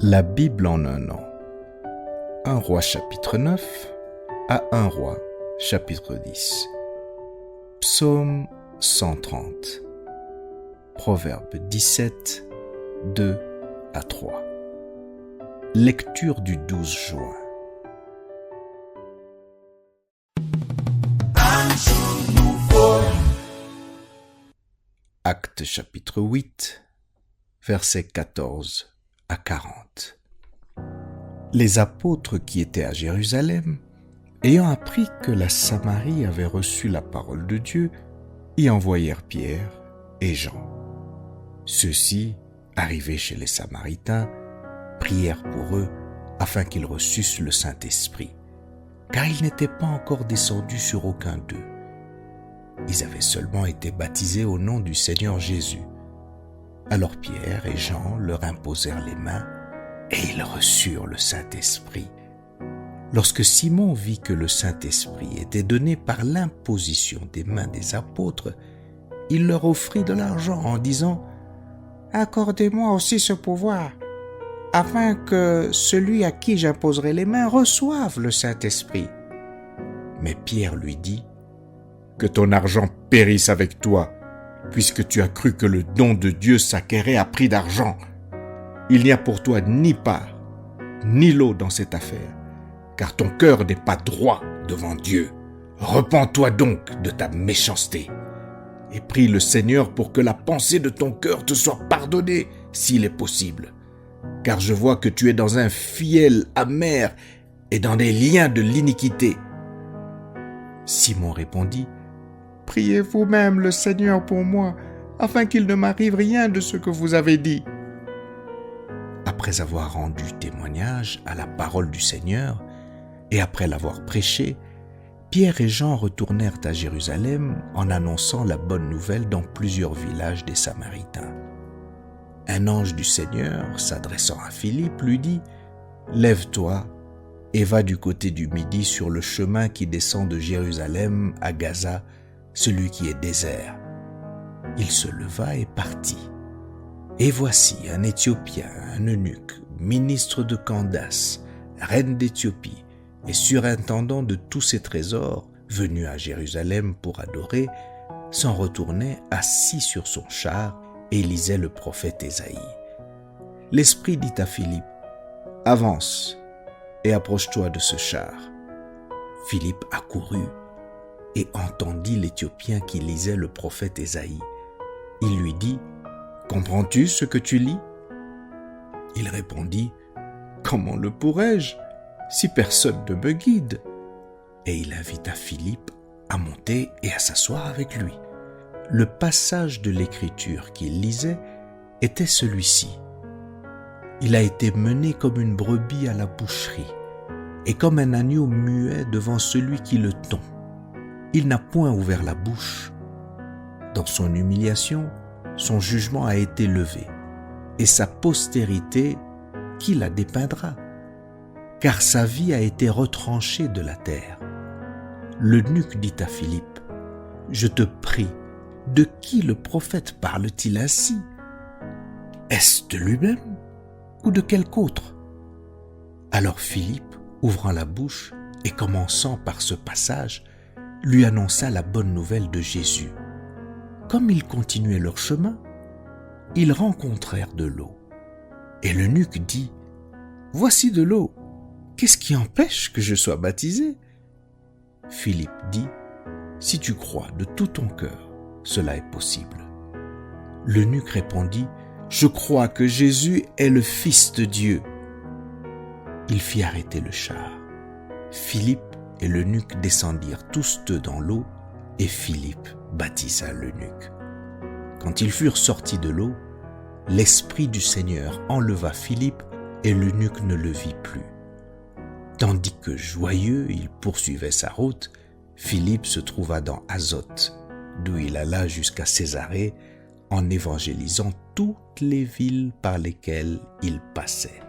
La Bible en un an. 1 Roi chapitre 9 à 1 Roi chapitre 10. Psaume 130. Proverbe 17, 2 à 3. Lecture du 12 juin. Un jour nouveau. Actes chapitre 8, versets 14 à 40. Les apôtres qui étaient à Jérusalem, ayant appris que la Samarie avait reçu la parole de Dieu, y envoyèrent Pierre et Jean. Ceux-ci, arrivés chez les Samaritains, prièrent pour eux afin qu'ils reçussent le Saint-Esprit, car ils n'étaient pas encore descendus sur aucun d'eux. Ils avaient seulement été baptisés au nom du Seigneur Jésus. Alors Pierre et Jean leur imposèrent les mains et ils reçurent le Saint-Esprit. Lorsque Simon vit que le Saint-Esprit était donné par l'imposition des mains des apôtres, il leur offrit de l'argent en disant « Accordez-moi aussi ce pouvoir, afin que celui à qui j'imposerai les mains reçoive le Saint-Esprit. » Mais Pierre lui dit « Que ton argent périsse avec toi, puisque tu as cru que le don de Dieu s'acquérait à prix d'argent. Il n'y a pour toi ni part, ni lot dans cette affaire, car ton cœur n'est pas droit devant Dieu. Repens-toi donc de ta méchanceté, et prie le Seigneur pour que la pensée de ton cœur te soit pardonnée, s'il est possible. Car je vois que tu es dans un fiel amer et dans des liens de l'iniquité. » Simon répondit « Priez vous-même le Seigneur pour moi, afin qu'il ne m'arrive rien de ce que vous avez dit. » Après avoir rendu témoignage à la parole du Seigneur, et après l'avoir prêchée, Pierre et Jean retournèrent à Jérusalem en annonçant la bonne nouvelle dans plusieurs villages des Samaritains. Un ange du Seigneur, s'adressant à Philippe, lui dit « Lève-toi et va du côté du midi sur le chemin qui descend de Jérusalem à Gaza, celui qui est désert. » Il se leva et partit. Et voici un Éthiopien, un eunuque, ministre de Candace, reine d'Éthiopie, et surintendant de tous ses trésors, venu à Jérusalem pour adorer, s'en retournait assis sur son char et lisait le prophète Ésaïe. L'Esprit dit à Philippe, « Avance et approche-toi de ce char. » Philippe accourut et entendit l'Éthiopien qui lisait le prophète Ésaïe. Il lui dit, « Comprends-tu ce que tu lis » Il répondit, « Comment le pourrais-je, si personne ne me guide ?» Et il invita Philippe à monter et à s'asseoir avec lui. Le passage de l'Écriture qu'il lisait était celui-ci. « Il a été mené comme une brebis à la boucherie, et comme un agneau muet devant celui qui le tond. Il n'a point ouvert la bouche. Dans son humiliation, son jugement a été levé, et sa postérité, qui la dépeindra? Car sa vie a été retranchée de la terre. » L'eunuque dit à Philippe, « Je te prie, de qui le prophète parle-t-il ainsi? Est-ce de lui-même ou de quelque autre ?» Alors Philippe, ouvrant la bouche et commençant par ce passage, lui annonça la bonne nouvelle de Jésus. Comme ils continuaient leur chemin, ils rencontrèrent de l'eau. Et l'eunuque dit, « Voici de l'eau, qu'est-ce qui empêche que je sois baptisé ?» Philippe dit, « Si tu crois de tout ton cœur, cela est possible. » L'eunuque répondit, « Je crois que Jésus est le Fils de Dieu. » Il fit arrêter le char. Philippe et l'eunuque descendirent tous deux dans l'eau, et Philippe baptisa l'eunuque. Quand ils furent sortis de l'eau, l'Esprit du Seigneur enleva Philippe, et l'eunuque ne le vit plus. Tandis que, joyeux, il poursuivait sa route, Philippe se trouva dans Azote, d'où il alla jusqu'à Césarée, en évangélisant toutes les villes par lesquelles il passait.